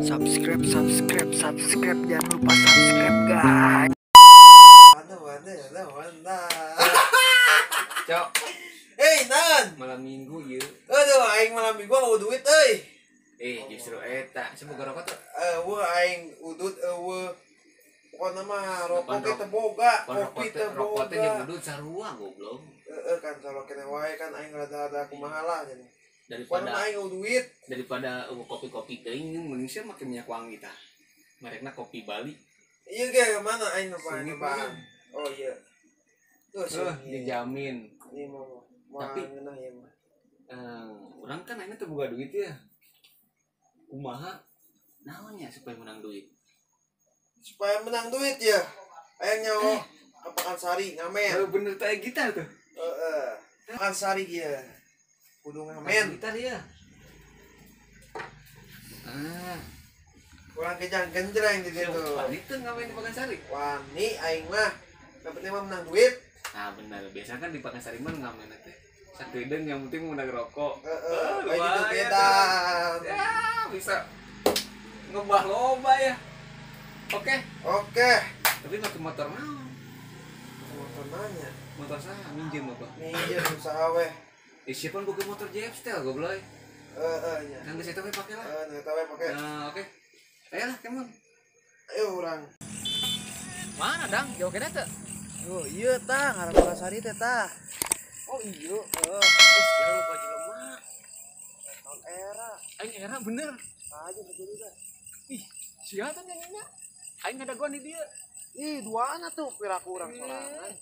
Subscribe, jangan lupa subscribe guys. Mantap. Cok, Nan. malam minggu ya. Aduh, aing malam minggu mau duit euy. Justru eta, semoga rokok tuh. Aing udut pokona mah rokok teh teu boga, kopi teh Rokok teh jeung boga. udut sarua goblok. Kan kalau kena wae kan aing rada kumaha lah jadi. Pokona Daripada aing duit. kopi-kopi teuing mending sia make minyak wangi tah. Merekna kopi Bali. Ieu ge mana aing nyoba. Oh iya. Tuh Dijamin. Ini mau Tapi ngeunah ya mah. Urang kan ayeuna teu boga duit ya. Kumaha naonnya supaya menang duit? Supaya menang duit ya. Aing nyawa ke Pakansari ngamen. Bener teh gitar tuh. Pakansari ieu. Kudu ngamen. Gitar ya. Kurang kejang-genjreng di situ. Wani teu ngamen di Pakansari. Wani aing mah dapetnya mah menang duit. Nah benar, biasa kan di Pakansari mah ngamen teh. Sakedeung yang penting menang rokok. Baju tuh beda. Ya, bisa ngebah loba ya. Oke. Tapi pakai motor naon? Motor nanya. Motor saha? Minjem apa? Minjem usaha weh. Siapa boga motor Jepstel goblok. Nya. Kan geus eta we pake lah. Eta we pake. Oke. Ayolah, kemon. Ayo urang. Mana dang? Jauh kena teh. Oh iya tah, ngaran Pakansari teh tah. Oh iya, sekarang lupa jelema. Tahun era. Aing era bener. Aja begitu dah. Ih, sia teh nyanyinya. Aing ada gua di dia. Ih, duana tuh piraku urang sorangan.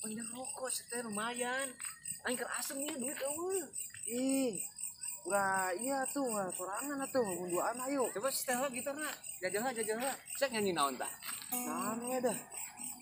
Panjang rokok teh lumayan. Aing keur asem nih duit eueuh. Ih. Udah iya tuh, sorangan atuh, mun duaan ayo. Coba setel gitarna. Jajal. Cek nyanyi naon tah? Naon we dah.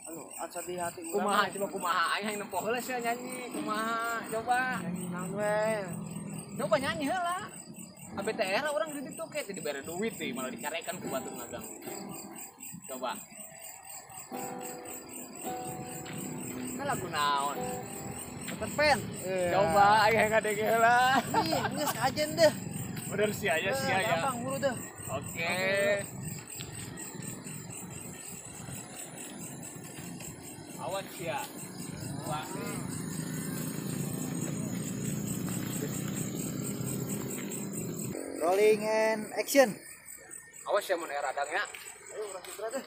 Anu, asa di hati urang. Kumaha coba kumaha aing nempoh heula sia nyanyi. Kumaha? Coba. Nyanyi naon we. Coba nyanyi heula. Abe teh era urang di ditu ke teh dibere duit teh malah dicarekan ku batur ngagang. Coba. Kan lagu naon? Peter Pan. Coba aing ngadege heula. Ih, geus kajen deh. Bener sia ya. Gampang buru deh. Oke. Awan sia. Wah. Rolling and action. Awas ya mun era dangnya. Ayo urang citra deh.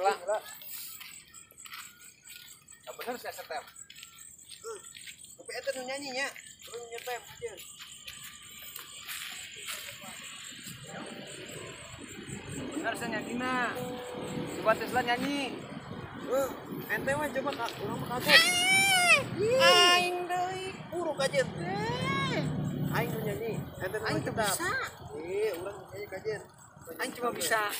Lah. Ya bener sia setem. Tapi eta nu nyanyi nya. Urang nyetem aja. Bener sia nyanyina. Coba Tesla nyanyi. Ente mah coba urang mah kagok. Aing deui. Buru kajen. Aing nu nyanyi. Ente nu Aing teu cita. bisa. Urang nyanyi kajen. Aing cuma bisa.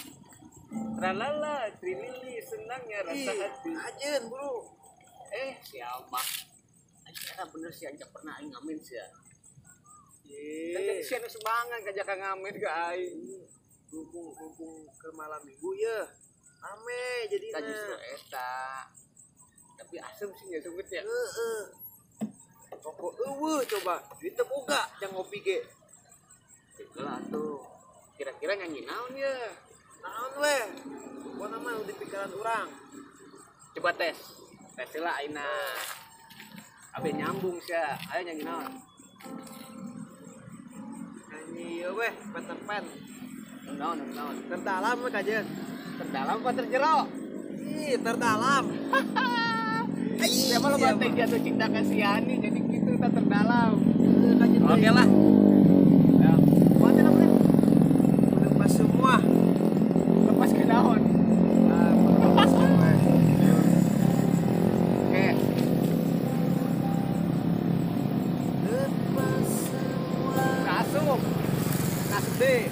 Tralala, trilili, senangnya rasa hati. Ajen buru. Siapa? Aing era bener sih aing pernah aing ngamen sia. Ih, Sia nu semangat ngajak ngamen ke aing. hubung ke malam minggu ya. Ame jadi Tadi justru eta. Tapi asem sih ya sebut ya. Pokok coba. Duit teu boga jang ngopi ge. Itulah tuh. Kira-kira nyanyi naon ya? Naon we? Pokona mah udah pikiran urang. Coba tes. Tes lah aina. Abe nyambung sia. Ayo nyanyi naon? Nyanyi we Peter Pan. Naon? Terdalam we kajen. Terdalam apa terjero? Ih, terdalam. Siapa lo banting jatuh cinta kasihani jadi gitu tak terdalam. Kajen. Oke lah. Ya, Kuatin apa nih? Udah pas semua. lepas ke daun. Pas semua. Oke. Lepas semua. Kasuk. Kasuk deh.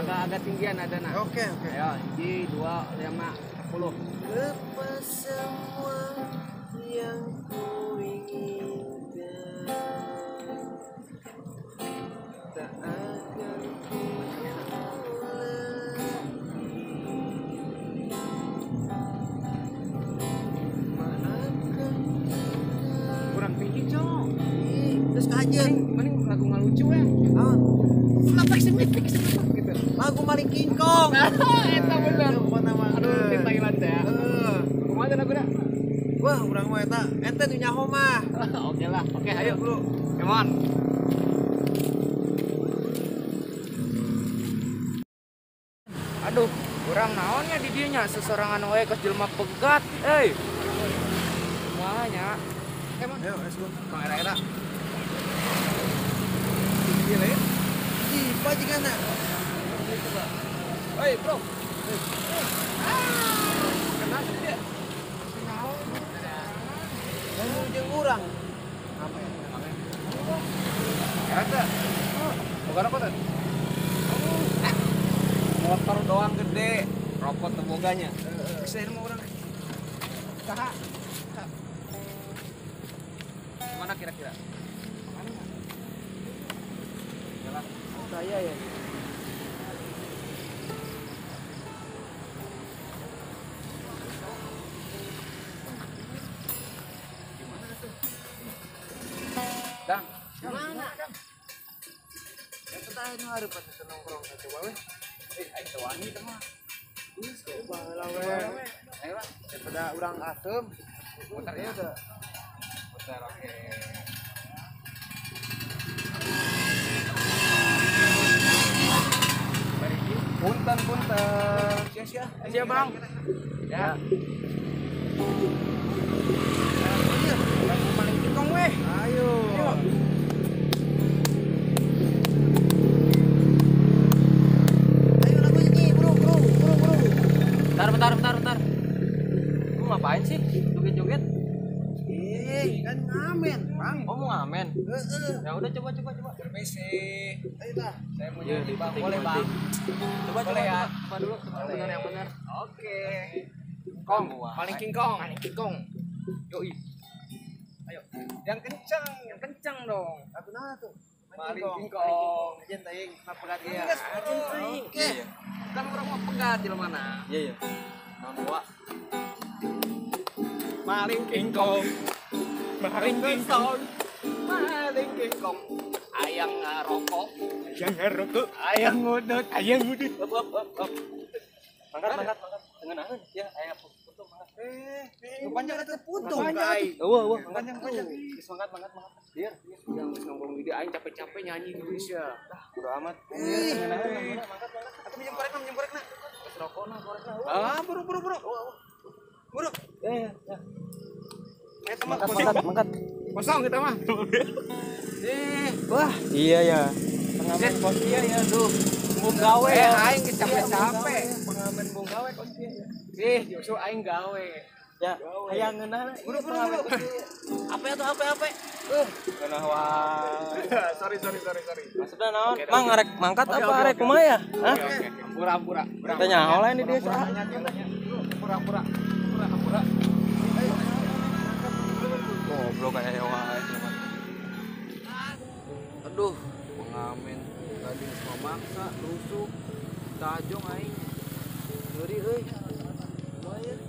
Agak tinggian ada nak. Oke. Ayo, 1, 2, 5, 10. Lepas semua yang ku inginkan, tak akan ku lagi. Maafkan Kurang tinggi, Cok. terus kajen. Mending lagu ngalucu ya. Naon? Kenapa sih gitu? lagu maling kingkong. Eta bener. Aduh, di Aduh, Thailand teh ya. Kumaha teh laguna? wah urang mah eta ente tuh nyaho mah. Oke lah. Oke, ayo bro. Come on. Aduh, kurang naonnya di dieu nya sesorangan we geus jelema pegat. Semuanya. Emang Ayo, let's go. Bang era-era. Iya lah ya. Ih, pajigana. Hei, bro. Kenapa dia? Yang jeung urang. Ada. Bukan apa tuh? Motor doang gede, rokok temboganya. Bisa mah orang. Saha? Mana kira-kira? Jalan. Saya ya. Dang. Mana? Eta tah nu hareup atuh nongkrong coba we. Aing teu wani teh mah. Baheula we. Ayo lah, Daripada urang asem. putar ya udah. Putar oke. Punten. Sia-sia. Sia, Bang. Ya. Lagu maling kingkong weh. Ayo. Ayo lagu nyanyi, bro. Bentar. Lu ngapain sih? Joget-joget? Kan ngamen, Bang. Oh, mau ngamen? Heeh. Ya udah coba. Permisi. Ayo tah. Saya mau nyanyi, Bang. Boleh, Bang. Coba ya. Coba dulu. Benar yang benar. Oke. Kong, maling kingkong. Yoi. Ayo. Yang kencang dong. Lagu naon tuh? Maling kingkong. Ajen teuing, ngapegat Iya. ieu. Ajen teuing. Oke. Kan orang mau pegat di mana? Iya. Tahun 2. Maling kingkong. Maling kingkong. Ayang ngarokok. Ayang ngudut. Up. Mangkat. Tengenaheun ya aya puntung mangkat. Nu panjang atuh puntung Panjang kai. Eueuh. Panjang. Geus mangkat. Biar yang geus nongkrong di dieu aing capek-capek nyanyi di Indonesia. Bodo amat. Tengenaheun mangkat. Aku minjem korekna. Geus rokona korekna. Buru. Buru. Eta mah Mangkat. Kosong kita mah. wah, Iya ya. Pengamen Kos iya ya tuh. Bung gawe aing capek-capek. Pengamen bung gawe kos dia. Justru aing gawe. Ya, hayang ngeunah. Buru. Apa itu apa? Ngeunah wae. Sorry. Maksudna naon? Mang arek mangkat apa arek kumaha ya? Hah? Pura-pura. Teh nyaho lain di dia saha? Pura-pura. Goblok kayak wae. Aduh, pengamen tadi semua maksa, rusuk, tajong aing. Ngeri euy. Lumayan.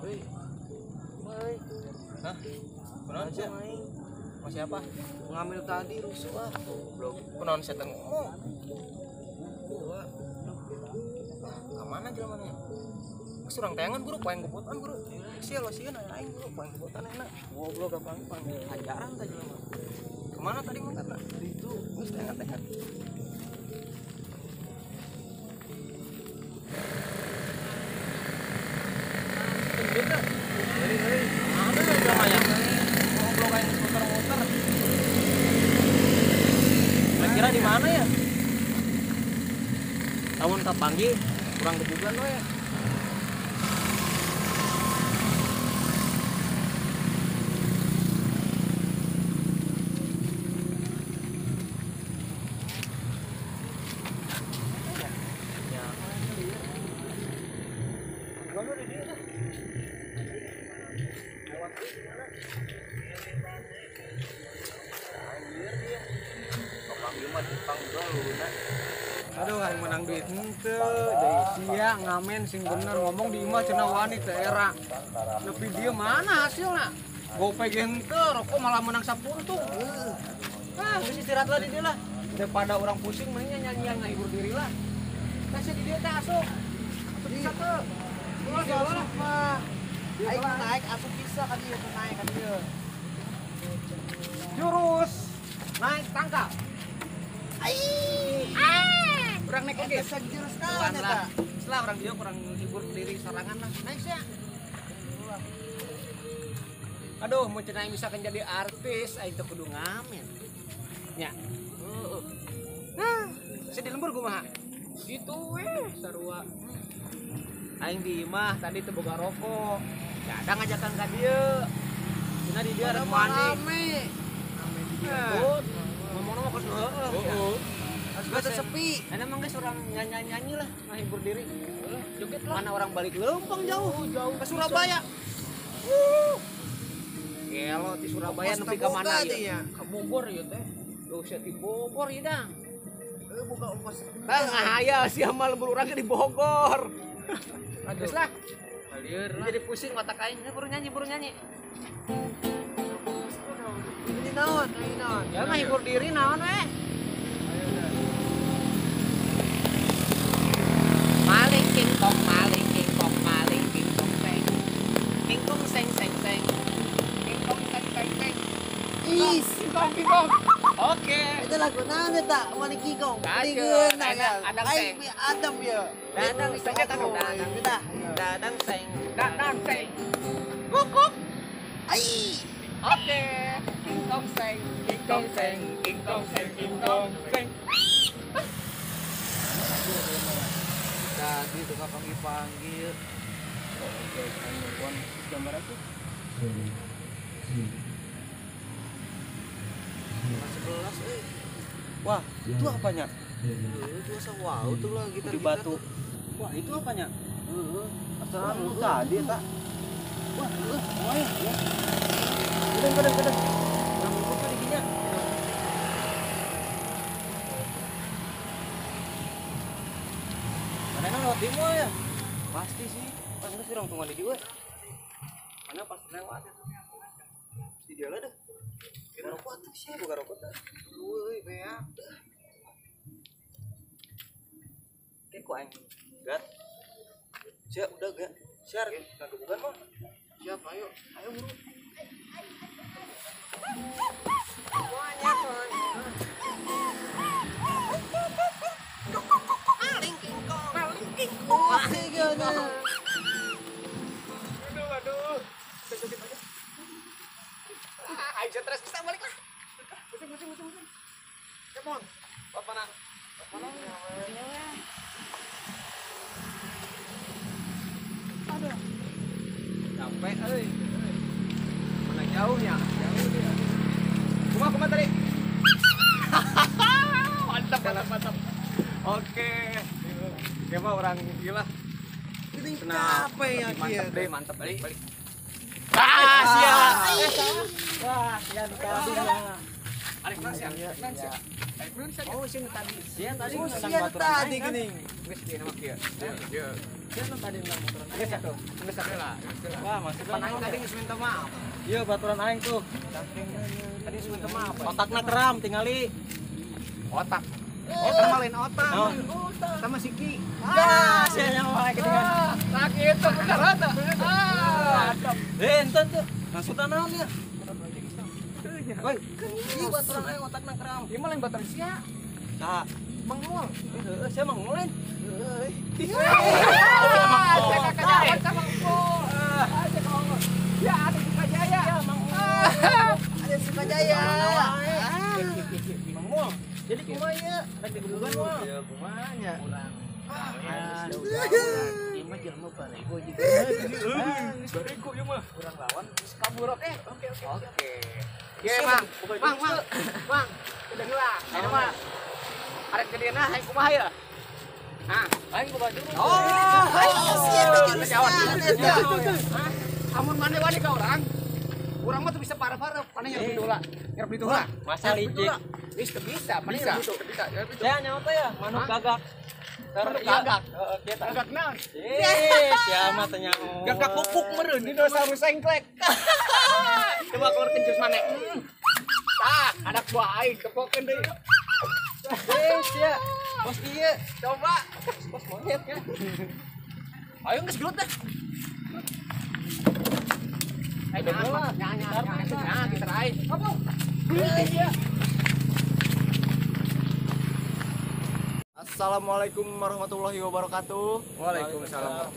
Euy. Hah? Kunaon sih? Mau siapa? Pengamen tadi rusuk ah. Goblok. Kunaon saya teh ngomong? Kamana jalannya? Surang tayangan guru poeng keputan guru. Sia lo sieun aing guru poeng keputan enak. Goblok gampang ajaran teh jelema. Kemana tadi mangkatna? Di itu geus tengat-tengat. Beda. Dari. Ada jelema yang goblok aing muter-muter. Kira di mana ya? Tahun kapangi kurang kebugan lo ya. Aduh, aing menang duit henteu, deui sia ngamen sing bener ngomong di imah cenah wani teh era. Nepi dieu mana hasilna? Gope ge henteu, rokok malah menang sapuntung. Ah, geus istirahat lah di dieu lah. daripada orang pusing mendingnya nyanyian ngahibur diri lah. Kasih di dia teh asup. Asup bisa tuh. Ini asup mah. Aing naik asup bisa kan dia naik kan dia. Jurus naik tangkap. Kurang naik oke. Jurus Bukan naon lah. eta? Setelah orang dia kurang hibur diri sorangan lah. Naik ya. Aduh, mau cenah misalkan jadi artis, aing teh kudu ngamen. Nya. Heeh. Nah, saya di lembur kumaha? Gitu sarua. Aing di imah tadi teu boga rokok. Kadang ngajakan ka dieu. Cenah di dia rek mani. Ngomong mah kudu heeh. Gak sepi. Karena emang guys orang nyanyi lah, menghibur diri. Joget lah. Mana orang balik Lempang jauh ke Surabaya. Gelo di Surabaya nepi ka mana ya? Ka Bogor ya teh. Lu sia di Bogor ya dang. Buka ongkos. Tah ngahaya si amal lembur urang di Bogor. Geus lah. Alieur lah. Jadi pusing otak aing. Buru nyanyi. Ini naon? Ya menghibur diri naon we? Maling king kong seng. King kong seng. King kong seng. Is. King kong. Oke. Itu lagu naon eta? Mani kikong. Kajeun, Ada adang Aing Adam ya. Dadang seng kan Dadang. Dadang seng. Kuk. Ai. Oke. King kong seng. Tadi tuh panggil. Oke, telepon gambar aku. Kelas 11 Wah, itu apanya? Itu asa wow tuh lah gitar Di batu. Wah, itu apanya? Asal tadi tak. Wah, ya. Kadang. Orang ikut kan dinya. Mana lewat di mall ya? Pasti sih. Pas nggak sih orang tunggu di juga. Mana pas lewat ya? Di dia lah dah. Rokok tuh sih, bukan rokok tuh. Woi, kayak Kayak kok aing. Gat. Siap udah gak? Siar kan bukan mah. siap ayo buru. Aduh. Ayo stres kita balik lah. Musim. Kemon. Papanan. Aduh. Capek euy. Mana jauhnya? Jauh dia. Kumaha tadi? Mantap. Oke. Ya mah orang gila. Ini capek ya dia. Mantap deh, mantap balik. Ah, siap. Wah, ya tadi. Alik kelas ya. Oh, sini tadi. Sian tadi Oh, tentang sian baturan tadi aing kan? geuning. Geus dia nama kieu. Iya. Sian tadi tentang baturan. Geus atuh. Geus lah. Wah, masih Panang tadi geus minta maaf. Iya, baturan aing tuh. Tadi geus minta maaf. Otakna keram tingali. Otak. Malin otak. Naon? Sama Siki. Sia nya mah ketingan. Sakit tuh bener atuh. Enten tuh. Maksudna naon ya? Woi, Iya, baturan aing otakna keram. ieu mah lain baturan sia. Tah, Mangmul. heeh, sia mah ngulain. Ya, ada Sukajaya. Ada Sukajaya. Mangmul. Jadi kumaha ya? Rek digebugan mah. Ya, kumanya. Imah jelema barego juga. Barego ieu mah. Urang lawan geus kabur oke. Oke. Ye, Mang. Mang. Udah gelah. Ayo mah. Arek gedeuna hayang kumaha ya? Hah, aing boga jurus. siap jurus. Hah? Amun maneh wani ka urang. Urang mah tuh bisa parah-parah, paneh nyerep di heula. Nyerep di heula. Masa licik. Wis teu bisa, paneh nyerep di heula. Saya nyawa teh ya, manuk gagak. Manuk gagak? Heeh, kieu tah. Gagak naon? Sia mah teh nyawa. Gagak pupuk meureun di dinosaurus sengklek. Coba keluarkeun jurus maneh. Tah, anak buah aing kepokeun deui. ya. Bos dia. Coba. Bos monyet ya. Ayo geus gelut dah. Jangan kita raih. Assalamualaikum warahmatullahi wabarakatuh. Waalaikumsalam.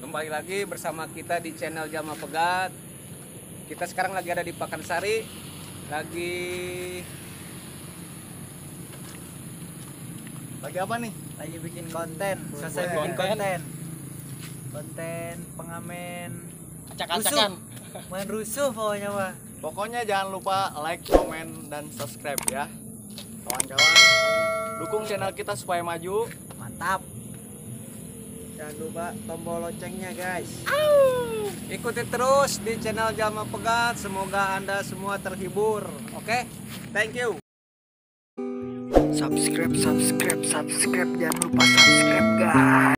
Kembali lagi bersama kita di channel Jalma Pegat. Kita sekarang lagi ada di Pakansari. Lagi apa nih? Lagi bikin konten, selesai bikin konten pengamen Acak-acakan. main rusuh pokoknya mah. Pokoknya jangan lupa like, komen, dan subscribe ya. Kawan-kawan, dukung channel kita supaya maju. Mantap. Jangan lupa tombol loncengnya guys. ikuti terus di channel Jalma Pegat. Semoga Anda semua terhibur. Oke? Thank you. Subscribe, jangan lupa subscribe guys.